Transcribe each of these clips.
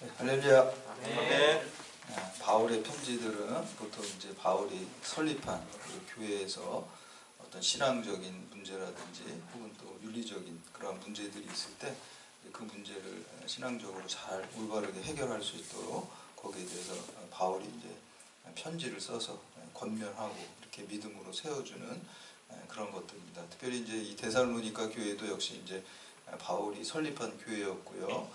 네, 할렐루야. 아멘. 바울의 편지들은 보통 이제 바울이 설립한 그 교회에서 어떤 신앙적인 문제라든지 혹은 또 윤리적인 그런 문제들이 있을 때 그 문제를 신앙적으로 잘 올바르게 해결할 수 있도록 거기에 대해서 바울이 이제 편지를 써서 권면하고 이렇게 믿음으로 세워주는 그런 것들입니다. 특별히 이제 이 데살로니가 교회도 역시 이제 바울이 설립한 교회였고요.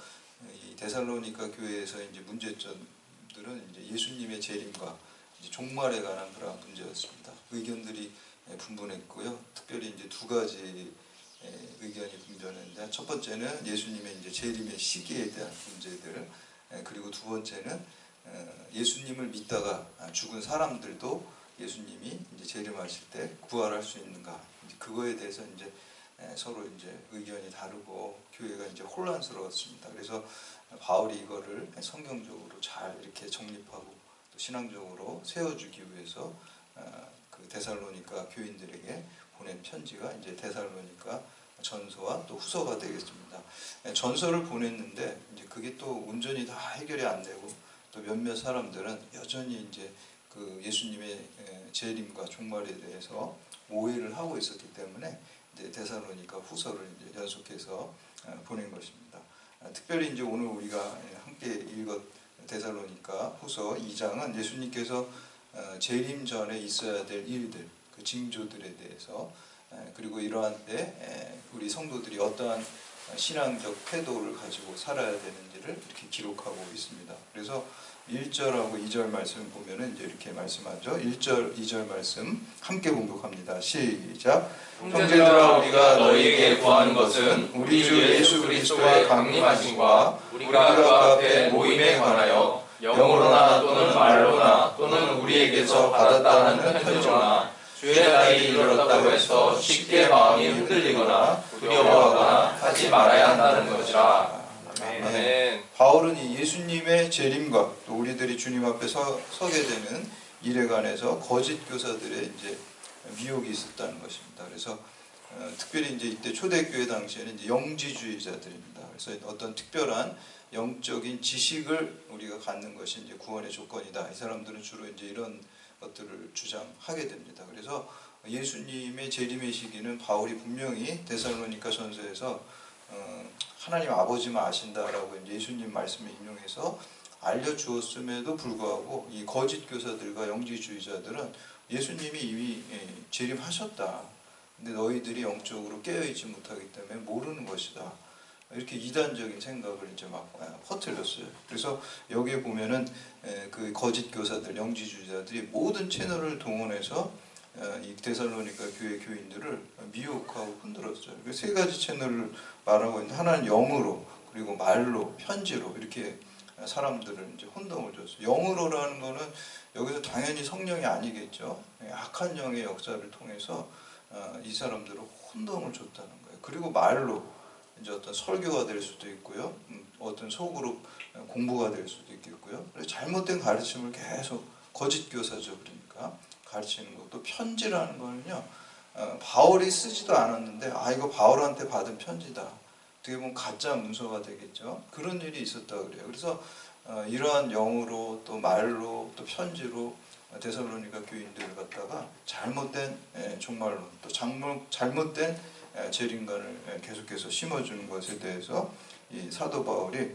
이 데살로니가 교회에서 이제 문제점들은 이제 예수님의 재림과 이제 종말에 관한 그런 문제였습니다. 의견들이 분분했고요. 특별히 이제 두 가지 의견이 분분했는데, 첫 번째는 예수님의 이제 재림의 시기에 대한 문제들, 그리고 두 번째는 예수님을 믿다가 죽은 사람들도 예수님이 이제 재림하실 때 부활할 수 있는가, 이제 그거에 대해서 이제 서로 이제 의견이 다르고 교회가 이제 혼란스러웠습니다. 그래서 바울이 이거를 성경적으로 잘 이렇게 정립하고 또 신앙적으로 세워주기 위해서 그 데살로니가 교인들에게 보낸 편지가 이제 데살로니가 전서와 또 후서가 되겠습니다. 전서를 보냈는데 이제 그게 또 온전히 다 해결이 안 되고 또 몇몇 사람들은 여전히 이제 그 예수님의 재림과 종말에 대해서 오해를 하고 있었기 때문에 이제 데살로니가 후서를 이제 연속해서 보낸 것입니다. 특별히 이제 오늘 우리가 함께 읽은 데살로니가 후서 2장은 예수님께서 재림 전에 있어야 될 일들, 그 징조들에 대해서, 그리고 이러한 때 우리 성도들이 어떠한 신앙적 태도를 가지고 살아야 되는지를 이렇게 기록하고 있습니다. 그래서 1절하고 2절 말씀 보면은 이제 이렇게 말씀하죠. 1절, 2절 말씀 함께 봉독합니다. 시작. 형제들아, 우리가 너희에게 구하는 것은 우리 주 예수 그리스도의 강림하심과 우리가 그 앞에 모임에 관하여 영어로나 또는 말로나 또는 우리에게서 받았다 하는 편지로나 주의 날이 이르렀다고 해서 쉽게 마음이 흔들리거나 두려워하거나 하지 말아야 한다는 것이라. 아멘. 바울은 이 예수님의 재림과 또 우리들이 주님 앞에 서게 되는 일에 관해서 거짓 교사들의 이제 미혹이 있었다는 것입니다. 그래서 특별히 이제 이때 초대교회 당시에는 이제 영지주의자들입니다. 그래서 어떤 특별한 영적인 지식을 우리가 갖는 것이 이제 구원의 조건이다. 이 사람들은 주로 이제 이런 것들을 주장하게 됩니다. 그래서 예수님의 재림의 시기는 바울이 분명히 데살로니가 전서에서 하나님 아버지만 아신다라고 이제 예수님 말씀을 인용해서 알려주었음에도 불구하고 이 거짓 교사들과 영지주의자들은 예수님이 이미 재림하셨다. 근데 너희들이 영적으로 깨어있지 못하기 때문에 모르는 것이다. 이렇게 이단적인 생각을 이제 막 퍼뜨렸어요. 그래서 여기에 보면은 그 거짓 교사들, 영지주의자들이 모든 채널을 동원해서 이 데살로니가 교회 교인들을 미혹하고 흔들었어요. 세 가지 채널을 말하고 있는데, 하나는 영으로, 그리고 말로, 편지로 이렇게 사람들을 이제 혼동을 줬어요. 영으로라는 거는 여기서 당연히 성령이 아니겠죠. 악한 영의 역사를 통해서 이 사람들을 혼동을 줬다는 거예요. 그리고 말로 이제 어떤 설교가 될 수도 있고요, 어떤 소그룹 공부가 될 수도 있겠고요. 잘못된 가르침을 계속, 거짓 교사죠. 그러니까 가르치는 것도. 편지라는 거는요, 바울이 쓰지도 않았는데 이거 바울한테 받은 편지다. 어떻게 보면 가짜 문서가 되겠죠. 그런 일이 있었다 그래요. 그래서 이러한 영으로 또 말로 또 편지로 데살로니가 교인들을 갖다가 잘못된 종말론, 또 잘못된 재림관을 계속해서 심어주는 것에 대해서 이 사도 바울이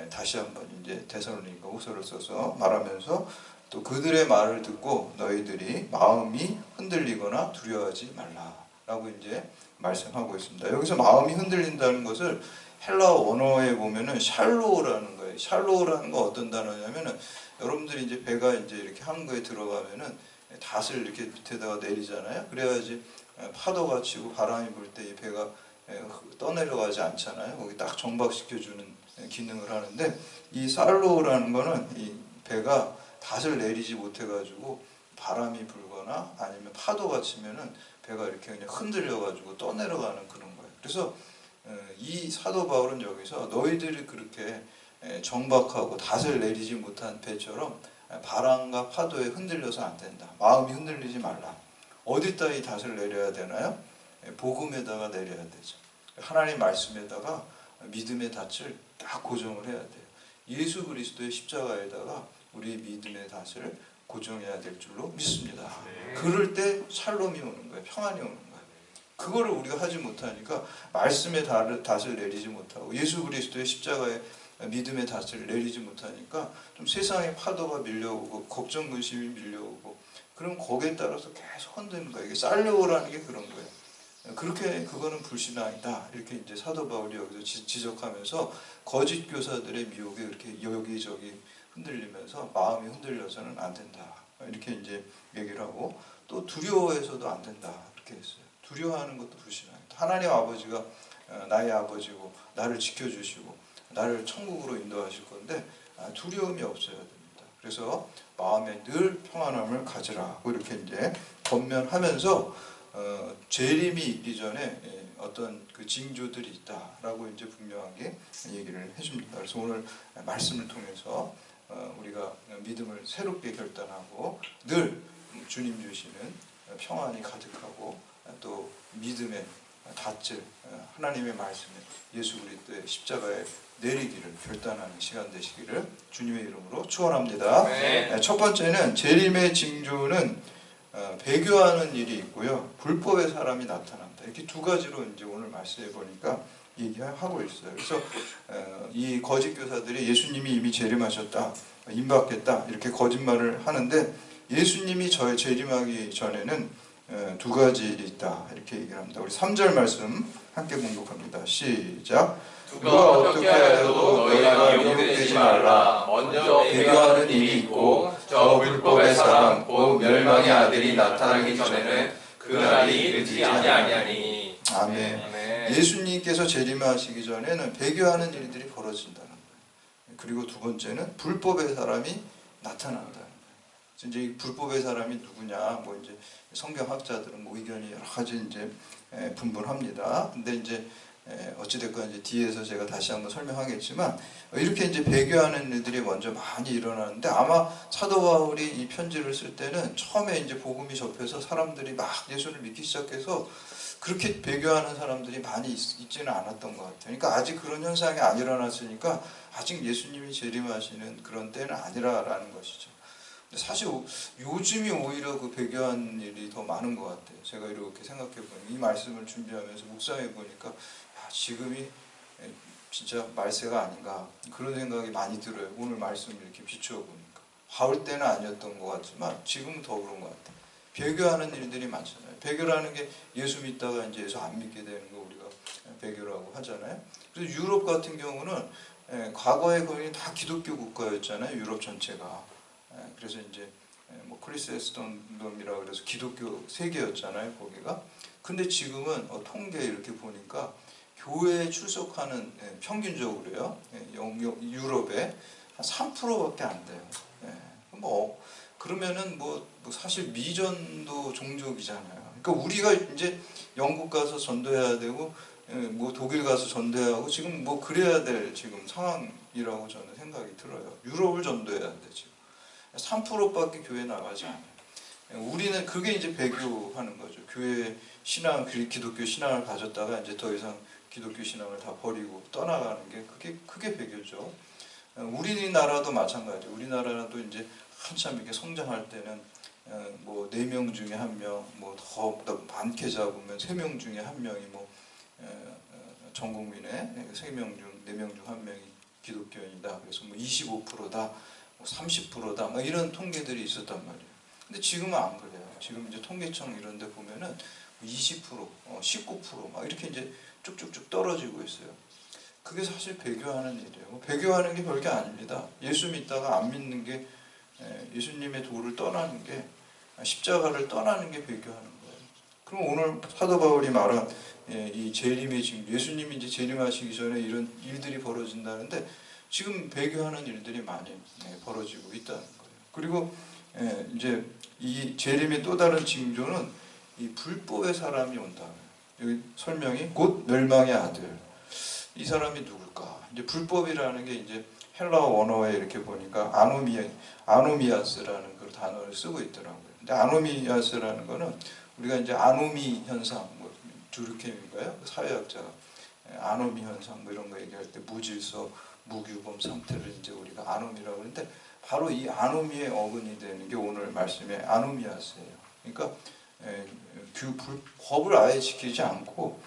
다시 한번 이제 데살로니가 후서를 써서 말하면서, 또 그들의 말을 듣고 너희들이 마음이 흔들리거나 두려워하지 말라라고 이제 말씀하고 있습니다. 여기서 마음이 흔들린다는 것을 헬라어 원어에 보면은 샬로라는 거예요. 샬로라는 거 어떤 단어냐면은, 여러분들이 이제 배가 이제 이렇게 항구에 들어가면은 닷을 이렇게 밑에다가 내리잖아요. 그래야지 파도가 치고 바람이 불 때 이 배가 떠내려가지 않잖아요. 거기 딱 정박시켜주는 기능을 하는데, 이 살로라는 거는 이 배가 닷을 내리지 못해가지고 바람이 불거나 아니면 파도가 치면은 배가 이렇게 그냥 흔들려가지고 떠내려가는 그런 거예요. 그래서 이 사도 바울은 여기서 너희들이 그렇게 정박하고 닷을 내리지 못한 배처럼 바람과 파도에 흔들려서 안 된다. 마음이 흔들리지 말라. 어디다 이 닷을 내려야 되나요? 복음에다가 내려야 되죠. 하나님 말씀에다가 믿음의 닻을 딱 고정을 해야 돼요. 예수 그리스도의 십자가에다가 우리의 믿음의 닷을 고정해야 될 줄로 믿습니다. 그럴 때 샬롬이 오는 거예요. 평안이 오는 거예요. 그거를 우리가 하지 못하니까 말씀의 닷을 내리지 못하고 예수 그리스도의 십자가에 믿음의 닷을 내리지 못하니까 좀 세상의 파도가 밀려오고 걱정 근심이 밀려오고 그럼 거기에 따라서 계속 흔드는 거예요. 이게 쌓려오라는 게 그런 거예요. 그렇게 그거는 불신앙이다. 이렇게 이제 사도 바울이 여기서 지적하면서 거짓 교사들의 미혹에 이렇게 여기저기 흔들리면서 마음이 흔들려서는 안 된다. 이렇게 이제 얘기를 하고 또 두려워해서도 안 된다. 이렇게 했어요. 두려워하는 것도 불신앙이다. 하나님 아버지가 나의 아버지고 나를 지켜주시고 나를 천국으로 인도하실 건데 두려움이 없어야 됩니다. 그래서 마음에 늘 평안함을 가지라고 이렇게 이제 권면하면서 재림이 있기 전에 어떤 그 징조들이 있다라고 이제 분명하게 얘기를 해줍니다. 그래서 오늘 말씀을 통해서 우리가 믿음을 새롭게 결단하고 늘 주님 주시는 평안이 가득하고 또 믿음의 닷을 하나님의 말씀에 예수 그리스도의 십자가에 내리기를 결단하는 시간 되시기를 주님의 이름으로 축원합니다. 네. 첫 번째는 재림의 징조는 배교하는 일이 있고요, 불법의 사람이 나타난다. 이렇게 두 가지로 이제 오늘 말씀해 보니까 얘기하고 있어요. 그래서 이 거짓 교사들이 예수님이 이미 재림하셨다, 임박했다 이렇게 거짓말을 하는데 예수님이 재림하기 전에는 두 가지 일이 있다 이렇게 얘기를 합니다. 우리 3절 말씀 함께 공독합니다. 시작. 누가 어떻게 하여도 너희가 미혹되지 말라. 먼저 배교하는 일이 있고 저 불법의 사람 곧 멸망의 아들이 나타나기 전에는 그날이 이르지 아니하니. 아멘. 아멘. 예수님께서 재림하시기 전에는 배교하는 일들이 벌어진다는 거예요. 그리고 두 번째는 불법의 사람이 나타난다는 거예요. 이제 이 불법의 사람이 누구냐? 뭐 이제 성경학자들은 뭐 의견이 여러 가지 이제 분분합니다. 근데 이제 어찌됐건 이제 뒤에서 제가 다시 한번 설명하겠지만 이렇게 이제 배교하는 일들이 먼저 많이 일어나는데 아마 사도 바울이 이 편지를 쓸 때는 처음에 이제 복음이 접해서 사람들이 막 예수를 믿기 시작해서 그렇게 배교하는 사람들이 많이 있지는 않았던 것 같아요. 그러니까 아직 그런 현상이 안 일어났으니까 아직 예수님이 재림하시는 그런 때는 아니라라는 것이죠. 근데 사실 요즘이 오히려 그 배교한 일이 더 많은 것 같아요. 제가 이렇게 생각해 보니 이 말씀을 준비하면서 묵상해 보니까 지금이 진짜 말세가 아닌가 그런 생각이 많이 들어요. 오늘 말씀을 이렇게 비추어 보니까 바울 때는 아니었던 것 같지만 지금은 더 그런 것 같아요. 배교하는 일들이 많잖아요. 배교라는 게 예수 믿다가 이제 예수 안 믿게 되는 거 우리가 배교라고 하잖아요. 그래서 유럽 같은 경우는 과거에 거의 다 기독교 국가였잖아요. 유럽 전체가. 그래서 이제 뭐 크리스스톤덤이라 그래서 기독교 세계였잖아요. 거기가. 근데 지금은 통계 이렇게 보니까 교회에 출석하는 평균적으로요, 유럽에 한 3%밖에 안 돼요. 뭐 그러면은 뭐 사실 미전도 종족이잖아요. 그러니까 우리가 이제 영국 가서 전도해야 되고 뭐 독일 가서 전도해야 하고 지금 뭐 그래야 될 지금 상황이라고 저는 생각이 들어요. 유럽을 전도해야 돼 지금. 3%밖에 교회 나가지 않아요. 우리는 그게 이제 배교하는 거죠. 교회 신앙, 기독교 신앙을 가졌다가 이제 더 이상 기독교 신앙을 다 버리고 떠나가는 게 그게 배교죠. 우리나라도 마찬가지. 우리나라도 이제 한참 이렇게 성장할 때는 뭐 4명 중에 1명, 뭐 더 많게 잡으면 3명 중에 1명이 뭐 전 국민의 4명 중 1명이 기독교인이다. 그래서 뭐 25%다, 뭐 30%다, 뭐 이런 통계들이 있었단 말이에요. 근데 지금은 안 그래요. 지금 이제 통계청 이런 데 보면은 20%, 19% 막 이렇게 이제 쭉쭉쭉 떨어지고 있어요. 그게 사실 배교하는 일이에요. 배교하는 게 별게 아닙니다. 예수 믿다가 안 믿는 게, 예수님의 도를 떠나는 게, 십자가를 떠나는 게 배교하는 거예요. 그럼 오늘 사도 바울이 말한 이 재림의 징조, 예수님이 이제 재림하시기 전에 이런 일들이 벌어진다는데 지금 배교하는 일들이 많이 벌어지고 있다는 거예요. 그리고 이제 이 재림의 또 다른 징조는 이 불법의 사람이 온다. 여기 설명이 곧 멸망의 아들. 이 사람이 누굴까? 이제 불법이라는 게 이제 헬라어 원어에 이렇게 보니까 아노미아스라는 그 단어를 쓰고 있더라고요. 근데 아노미아스라는 거는 우리가 이제 아노미 현상, 뭐 두르켐인가요? 사회학자가 아노미 현상 뭐 이런 거 얘기할 때 무질서, 무규범 상태를 이제 우리가 아노미라고 하는데 바로 이 아노미의 어근이 되는 게 오늘 말씀의 아노미아스예요. 그러니까 법을 아예 지키지 않고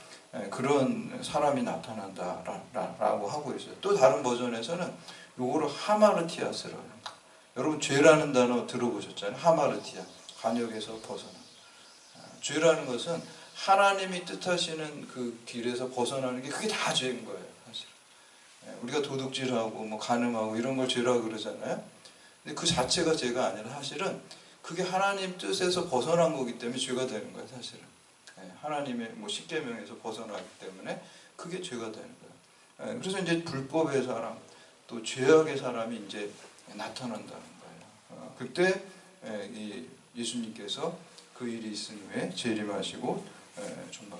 그런 사람이 나타난다라고 하고 있어요. 또 다른 버전에서는 요거를 하마르티아스라고 합니다. 여러분 죄라는 단어 들어보셨잖아요. 하마르티아, 관역에서 벗어나. 죄라는 것은 하나님이 뜻하시는 그 길에서 벗어나는 게 그게 다 죄인 거예요. 사실. 우리가 도둑질하고 뭐 간음하고 이런 걸 죄라고 그러잖아요. 근데 그 자체가 죄가 아니라 사실은 그게 하나님 뜻에서 벗어난 거기 때문에 죄가 되는 거예요. 사실은. 하나님의 뭐 십계명에서 벗어나기 때문에 그게 죄가 되는 거예요. 그래서 이제 불법의 사람, 또 죄악의 사람이 이제 나타난다는 거예요. 그때 이 예수님께서 그 일이 있은 후에 재림하시고 정말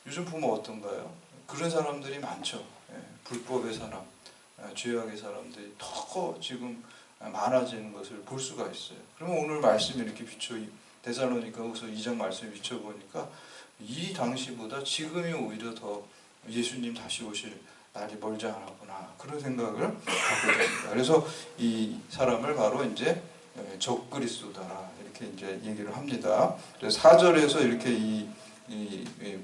요즘 보면 어떤가요? 그런 사람들이 많죠. 불법의 사람, 죄악의 사람들이 더 지금 많아지는 것을 볼 수가 있어요. 그러면 오늘 말씀이 이렇게 데살로니가후서 2장 말씀에 비춰보니까 이 당시보다 지금이 오히려 더 예수님 다시 오실 날이 멀지 않았구나 그런 생각을 갖게 됩니다. 그래서 이 사람을 바로 이제 적그리스도다 이렇게 이제 얘기를 합니다. 그래서 4절에서 이렇게 이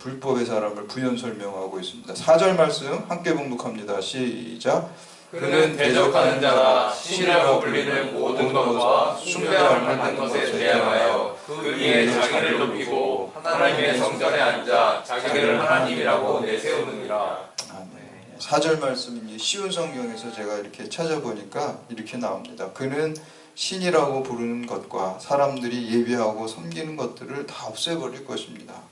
불법의 사람을 부연 설명하고 있습니다. 4절 말씀 함께 봉독합니다. 시작. 그는 대적하는 자라 신이라고 불리는 모든 것과 숭배할 만한 것에 대하여 그 위에 자기를 높이고 하나님의 성전에 앉아 자기를 하나님이라고 내세우느니라. 4절 말씀이 쉬운 성경에서 제가 이렇게 찾아보니까 이렇게 나옵니다. 그는 신이라고 부르는 것과 사람들이 예배하고 섬기는 것들을 다 없애버릴 것입니다.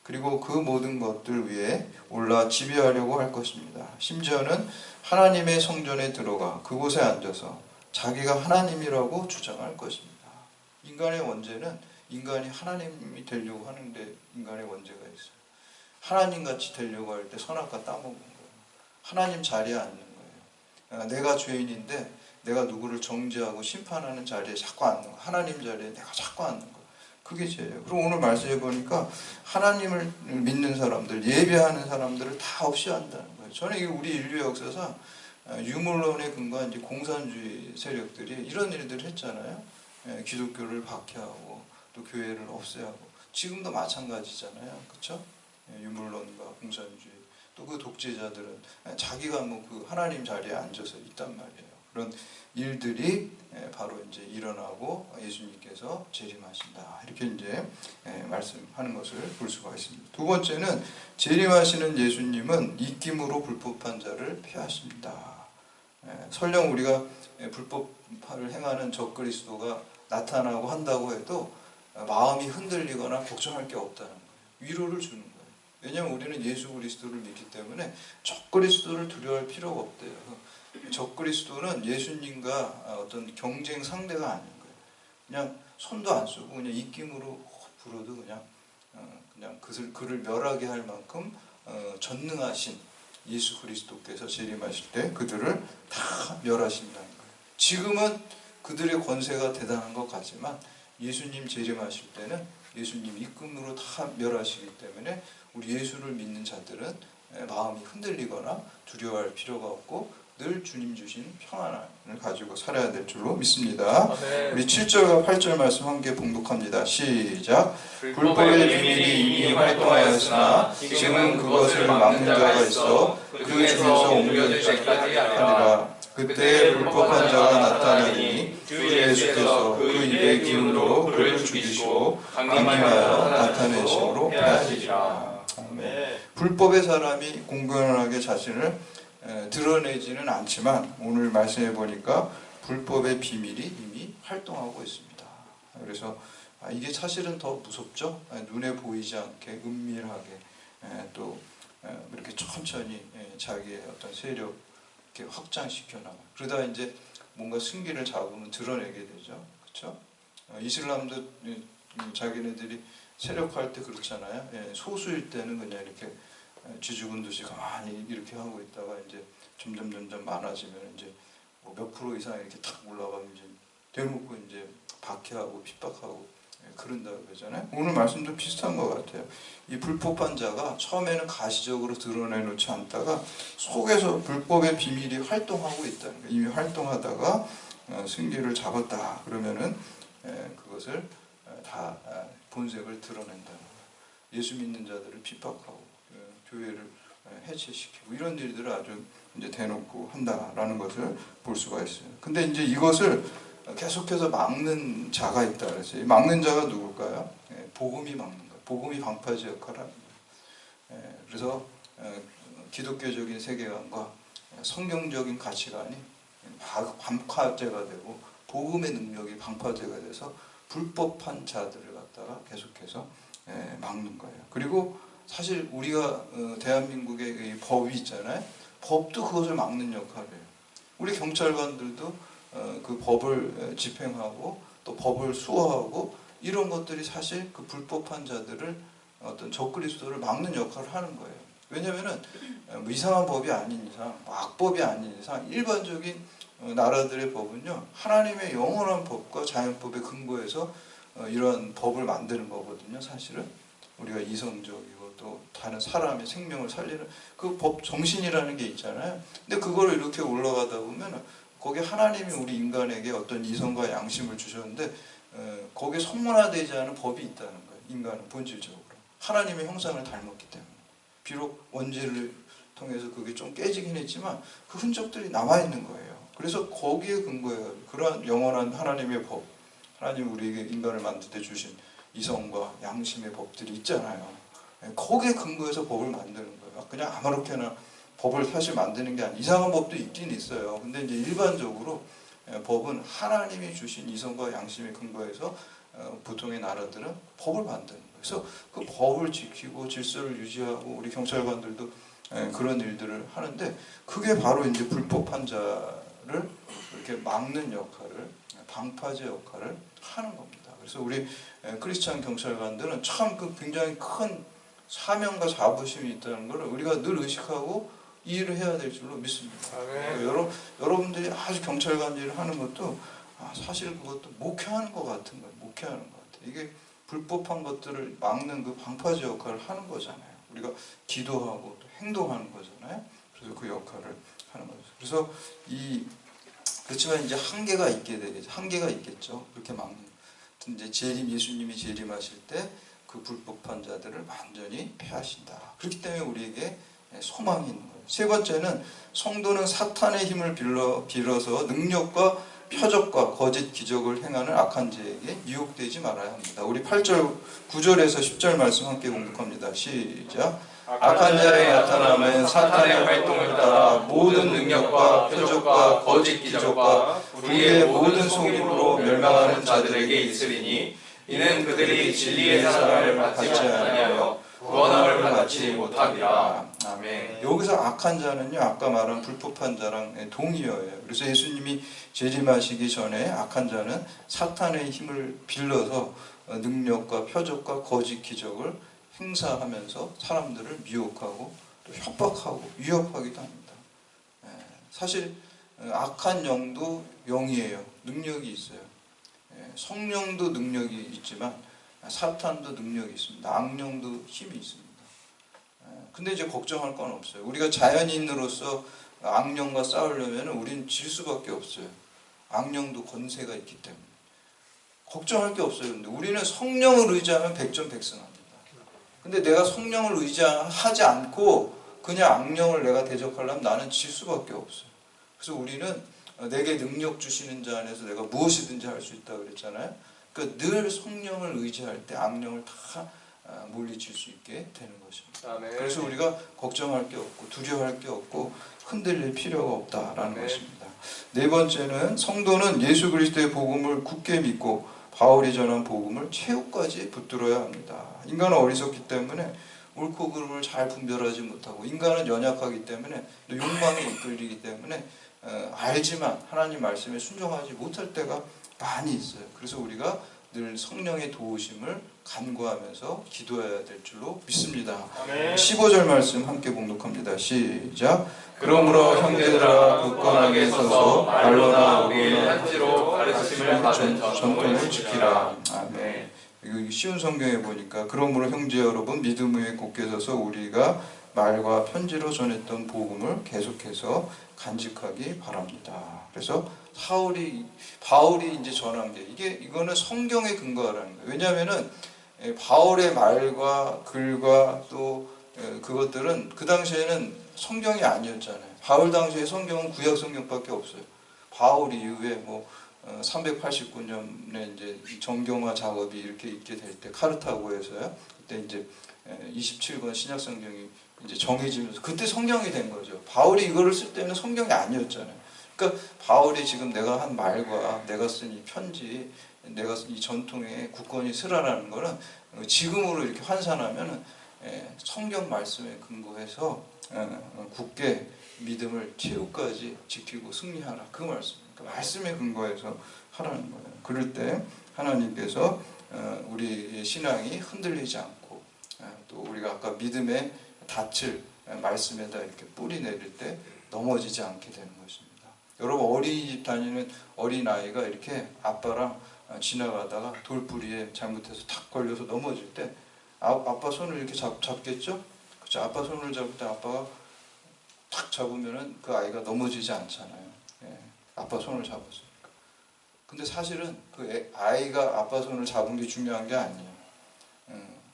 그리고 그 모든 것들 위에 올라 지배하려고 할 것입니다. 심지어는 하나님의 성전에 들어가 그곳에 앉아서 자기가 하나님이라고 주장할 것입니다. 인간의 원죄는 인간이 하나님이 되려고 하는데 인간의 원죄가 있어요. 하나님같이 되려고 할 때 선악과 따먹는 거예요. 하나님 자리에 앉는 거예요. 내가 죄인인데 내가 누구를 정죄하고 심판하는 자리에 자꾸 앉는 거예요. 하나님 자리에 내가 자꾸 앉는 거예요. 그게 죄예요. 그리고 오늘 말씀해 보니까 하나님을 믿는 사람들, 예배하는 사람들을 다 없이 한다는 거예요. 저는 이게 우리 인류 역사상 유물론에 근거한 이제 공산주의 세력들이 이런 일들을 했잖아요. 기독교를 박해하고 또 교회를 없애하고 지금도 마찬가지잖아요. 그렇죠? 유물론과 공산주의 또 그 독재자들은 자기가 뭐 그 하나님 자리에 앉아서 있단 말이에요. 그런 일들이 바로 이제 일어나고 예수님께서 재림하신다 이렇게 이제 말씀하는 것을 볼 수가 있습니다. 두 번째는 재림하시는 예수님은 입김으로 불법한 자를 폐하십니다. 설령 우리가 불법을 행하는 적그리스도가 나타나고 한다고 해도 마음이 흔들리거나 걱정할 게 없다는 거예요. 위로를 주는 거예요. 왜냐하면 우리는 예수 그리스도를 믿기 때문에 적그리스도를 두려워할 필요가 없대요. 적그리스도는 예수님과 어떤 경쟁 상대가 아닌 거예요. 그냥 손도 안 쓰고 그냥 입김으로 불어도 그냥 그를 멸하게 할 만큼 전능하신 예수 그리스도께서 재림하실 때 그들을 다 멸하신다는 거예요. 지금은 그들의 권세가 대단한 것 같지만 예수님 재림하실 때는 예수님 입김으로 다 멸하시기 때문에 우리 예수를 믿는 자들은 마음이 흔들리거나 두려워할 필요가 없고 늘 주님 주신 평안을 가지고 살아야 될 줄로 믿습니다. 우리 7절과 8절 말씀 함께 봉독합니다. 시작. 불법의 비밀이 이미 활동하였으나 지금은 그것을 막는 자가 있어 그 중에서 옮겨질 때까지 하리라. 그때 불법한 자가 나타나니 주 예수께서 그 입의 기운으로 그를 죽이시고 강림하여 나타내심으로 패하시리라. 불법의 사람이 공공연하게 자신을 드러내지는 않지만 오늘 말씀해 보니까 불법의 비밀이 이미 활동하고 있습니다. 그래서 이게 사실은 더 무섭죠. 눈에 보이지 않게 은밀하게 또 이렇게 천천히 자기의 어떤 세력 이렇게 확장시켜 나가. 그러다 이제 뭔가 승기를 잡으면 드러내게 되죠. 그렇죠? 이슬람도 자기네들이 세력화할 때 그렇잖아요. 소수일 때는 그냥 이렇게 쥐죽은 듯이 가만히 이렇게 하고 있다가 이제 점점 많아지면 이제 뭐 몇 프로 이상 이렇게 탁 올라가면 이제 대놓고 이제 박해하고 핍박하고 그런다고 그러잖아요. 오늘 말씀도 비슷한 것 같아요. 이 불법한 자가 처음에는 가시적으로 드러내놓지 않다가 속에서 불법의 비밀이 활동하고 있다는 거예요. 이미 활동하다가 승기를 잡았다 그러면은 그것을 다 본색을 드러낸다는 거예요. 예수 믿는 자들을 핍박하고 교회를 해체시키고 이런 일들을 아주 이제 대놓고 한다라는 것을 볼 수가 있어요. 근데 이제 이것을 계속해서 막는 자가 있다 그랬어요. 이 막는 자가 누굴까요? 복음이 막는 거예요. 복음이 방파제 역할을 합니다. 그래서 기독교적인 세계관과 성경적인 가치관이 방파제가 되고 복음의 능력이 방파제가 돼서 불법한 자들을 갖다가 계속해서 막는 거예요. 그리고 사실 우리가 대한민국의 이 법이 있잖아요. 법도 그것을 막는 역할이에요. 우리 경찰관들도 그 법을 집행하고 또 법을 수호하고 이런 것들이 사실 그 불법한 자들을 어떤 적그리스도를 막는 역할을 하는 거예요. 왜냐하면은 이상한 법이 아닌 이상, 악법이 아닌 이상 일반적인 나라들의 법은요 하나님의 영원한 법과 자연법에 근거해서 이런 법을 만드는 거거든요. 사실은 우리가 이성적이고 또 다른 사람의 생명을 살리는 그 법 정신이라는 게 있잖아요. 근데 그걸 이렇게 올라가다 보면 거기에 하나님이 우리 인간에게 어떤 이성과 양심을 주셨는데 거기에 성문화되지 않은 법이 있다는 거예요. 인간은 본질적으로 하나님의 형상을 닮았기 때문에 비록 원죄를 통해서 그게 좀 깨지긴 했지만 그 흔적들이 남아있는 거예요. 그래서 거기에 근거해서 그러한 영원한 하나님의 법, 하나님 우리에게 인간을 만들 때 주신 이성과 양심의 법들이 있잖아요. 거기에 근거해서 법을 만드는 거예요. 그냥 아무렇게나 법을 사실 만드는 게 아니라 이상한 법도 있긴 있어요. 근데 이제 일반적으로 법은 하나님이 주신 이성과 양심에 근거해서 보통의 나라들은 법을 만드는 거예요. 그래서 그 법을 지키고 질서를 유지하고 우리 경찰관들도 그런 일들을 하는데 그게 바로 이제 불법한 자를 이렇게 막는 역할을 방파제 역할을 하는 겁니다. 그래서 우리 크리스찬 경찰관들은 참 그 굉장히 큰 사명과 자부심이 있다는 걸 우리가 늘 의식하고 이 일을 해야 될 줄로 믿습니다. 여러분들이 아주 경찰관 일을 하는 것도 사실 그것도 목회하는 것 같은 거예요. 목회하는 것 같아요. 이게 불법한 것들을 막는 그 방파제 역할을 하는 거잖아요. 우리가 기도하고 또 행동하는 거잖아요. 그래서 그 역할을 하는 거죠. 그래서 그렇지만 이제 한계가 있게 되겠죠. 한계가 있겠죠. 그렇게 막는. 이제 예수님이 재림하실 때 그 불법한 자들을 완전히 패하신다. 그렇기 때문에 우리에게 소망이 있는 거예요. 세 번째는 성도는 사탄의 힘을 빌어서 능력과 표적과 거짓 기적을 행하는 악한 자에게 유혹되지 말아야 합니다. 우리 8절, 9절에서 10절 말씀 함께 공독합니다. 시작. 악한 자의 나타남은 사탄의 활동을 따라 모든 능력과 표적과 거짓 기적과 우리의 모든 속임으로 멸망하는 자들에게 있으리니 이는 그들이 진리의 사랑을 받지 아니하여 구원함을 받지 못함이라. 아멘. 여기서 악한 자는요 아까 말한 불법한 자랑 동의어예요. 그래서 예수님이 재림하시기 전에 악한 자는 사탄의 힘을 빌려서 능력과 표적과 거짓 기적을 행사하면서 사람들을 미혹하고 또 협박하고 위협하기도 합니다. 사실 악한 영도 영이에요. 능력이 있어요. 성령도 능력이 있지만 사탄도 능력이 있습니다. 악령도 힘이 있습니다. 근데 이제 걱정할 건 없어요. 우리가 자연인으로서 악령과 싸우려면 우리는 질 수밖에 없어요. 악령도 권세가 있기 때문에 걱정할 게 없어요. 근데 우리는 성령을 의지하면 백전백승합니다. 근데 내가 성령을 의지하지 않고 그냥 악령을 내가 대적하려면 나는 질 수밖에 없어요. 그래서 우리는 내게 능력 주시는 자 안에서 내가 무엇이든지 할 수 있다고 그랬잖아요. 그러니까 늘 성령을 의지할 때 악령을 다 물리칠 수 있게 되는 것입니다. 아멘. 그래서 우리가 걱정할 게 없고 두려워할 게 없고 흔들릴 필요가 없다라는 아멘. 것입니다. 네 번째는 성도는 예수 그리스도의 복음을 굳게 믿고 바울이 전한 복음을 최후까지 붙들어야 합니다. 인간은 어리석기 때문에 옳고 그름을 잘 분별하지 못하고 인간은 연약하기 때문에 또 욕망에 이끌리기 때문에 알지만 하나님 말씀에 순종하지 못할 때가 많이 있어요. 그래서 우리가 늘 성령의 도우심을 간구하면서 기도해야 될 줄로 믿습니다. 아멘. 15절 말씀 함께 봉독합니다. 시작. 그러므로 형제들아 굳건하게 서서 말로나 우리의 한지로 가르침을 받은 전통을 지키라. 아멘. 이거 쉬운 성경에 보니까 그러므로 형제 여러분 믿음 위에 굳게 서서 우리가 말과 편지로 전했던 복음을 계속해서 간직하기 바랍니다. 그래서 바울이 이제 전한 게 이거는 성경에 근거하라는 거예요. 왜냐하면은 바울의 말과 글과 또 그것들은 그 당시에는 성경이 아니었잖아요. 바울 당시에 성경은 구약 성경밖에 없어요. 바울 이후에 389년에 이제 정경화 작업이 이렇게 있게 될 때 카르타고에서요. 그때 이제 27권 신약 성경이 이제 정해지면서 그때 성경이 된 거죠. 바울이 이거를 쓸 때는 성경이 아니었잖아요. 그러니까 바울이 지금 내가 한 말과 내가 쓴 이 편지, 내가 쓴 이 전통에 굳건히 쓰라라는 거는 지금으로 이렇게 환산하면 성경 말씀에 근거해서 굳게 믿음을 최후까지 지키고 승리하라 그 말씀. 그러니까 말씀에 근거해서 하라는 거예요. 그럴 때 하나님께서 우리 신앙이 흔들리지 않고 또 우리가 아까 믿음의 닻을 말씀에다 이렇게 뿌리 내릴 때 넘어지지 않게 되는 것입니다. 여러분 어린이집 다니는 어린아이가 이렇게 아빠랑 지나가다가 돌뿌리에 잘못해서 탁 걸려서 넘어질 때 아빠 손을 이렇게 잡겠죠? 그렇죠? 아빠 손을 잡을 때 아빠가 탁 잡으면은 그 아이가 넘어지지 않잖아요. 예, 아빠 손을 잡았으니까. 근데 사실은 그 아이가 아빠 손을 잡은 게 중요한 게 아니에요.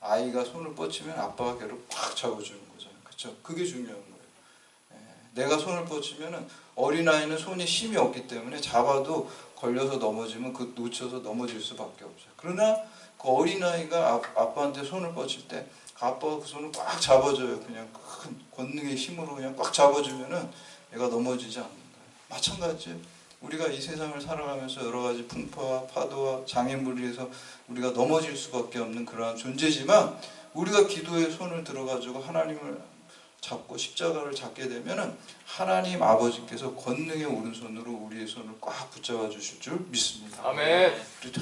아이가 손을 뻗치면 아빠가 걔를 팍 잡아주는 거잖아요. 그렇죠? 그게 중요한 거예요. 내가 손을 뻗치면은 어린아이는 손이 힘이 없기 때문에 잡아도 걸려서 넘어지면 그 놓쳐서 넘어질 수밖에 없어요. 그러나 그 어린아이가 아빠한테 손을 뻗칠 때 아빠가 그 손을 꽉 잡아줘요. 그냥 큰 권능의 힘으로 그냥 꽉 잡아주면은 얘가 넘어지지 않는 거예요. 마찬가지예요. 우리가 이 세상을 살아가면서 여러 가지 풍파와 파도와 장애물에서 우리가 넘어질 수밖에 없는 그러한 존재지만 우리가 기도에 손을 들어가지고 하나님을 잡고 십자가를 잡게 되면은 하나님 아버지께서 권능의 오른손으로 우리의 손을 꽉 붙잡아 주실 줄 믿습니다. 아멘.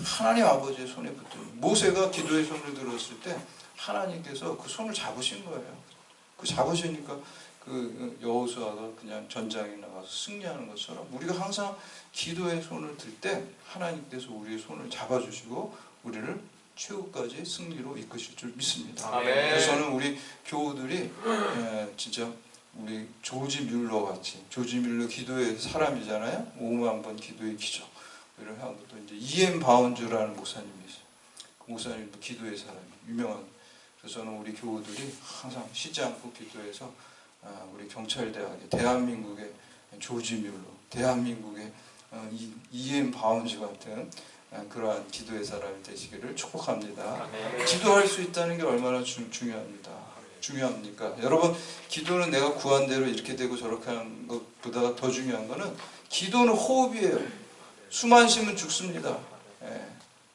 하나님 아버지의 손에 붙들면 모세가 기도의 손을 들었을 때 하나님께서 그 손을 잡으신 거예요. 그 잡으시니까 그 여호수아가 그냥 전장에 나가서 승리하는 것처럼 우리가 항상 기도의 손을 들 때 하나님께서 우리의 손을 잡아주시고 우리를 최후까지 승리로 이끄실 줄 믿습니다. 아멘. 그래서 저는 우리 교우들이 진짜 우리 조지 뮬러 같이 조지 뮬러 기도의 사람이잖아요. 5만 번 기도의 기적 이런 하고 또 이제 E.M. 바운즈라는 목사님이 있어요. 그 목사님도 기도의 사람이 유명한. 그래서 저는 우리 교우들이 항상 쉬지 않고 기도해서 우리 경찰대학의 대한민국의 조지 뮬러, 대한민국의 E.M. 바운즈 같은 그러한 기도의 사람이 되시기를 축복합니다. 기도할 수 있다는 게 얼마나 중요합니까? 여러분 기도는 내가 구한 대로 이렇게 되고 저렇게 하는 것보다 더 중요한 거는 기도는 호흡이에요. 숨 안 쉬면 죽습니다.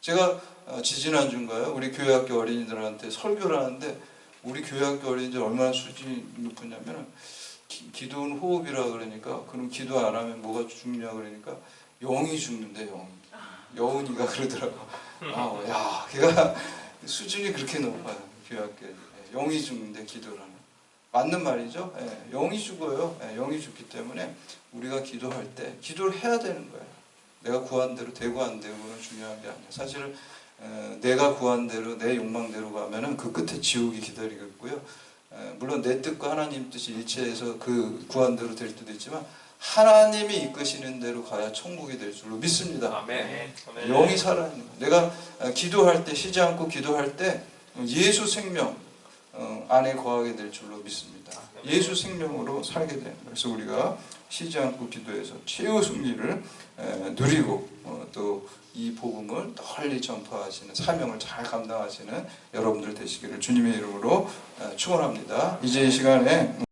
제가 지지난주인가요? 우리 교회학교 어린이들한테 설교를 하는데 우리 교회학교 어린이들 얼마나 수준이 높으냐면 기도는 호흡이라 그러니까 그럼 기도 안 하면 뭐가 죽냐 그러니까 영이 죽는데 여운이가 그러더라고. 야, 걔가 수준이 그렇게 높아요. 교회학교 영이 죽는데 기도를 하는. 맞는 말이죠. 영이 죽어요. 영이 죽기 때문에 우리가 기도할 때 기도를 해야 되는 거예요. 내가 구한 대로 되고 안 되고는 중요한 게 아니에요. 사실은 내가 구한 대로 내 욕망대로 가면은 그 끝에 지옥이 기다리고 있고요. 물론 내 뜻과 하나님 뜻이 일치해서 그 구한 대로 될 때도 있지만 하나님이 이끄시는 대로 가야 천국이 될 줄로 믿습니다. 아멘. 영이 살아있는 거예요. 내가 기도할 때 쉬지 않고 기도할 때 예수 생명 안에 거하게 될 줄로 믿습니다. 예수 생명으로 살게 되는 거예요. 그래서 우리가 쉬지 않고 기도해서 최후 승리를 누리고 또 이 복음을 널리 전파하시는 사명을 잘 감당하시는 여러분들 되시기를 주님의 이름으로 축원합니다. 이제 이 시간에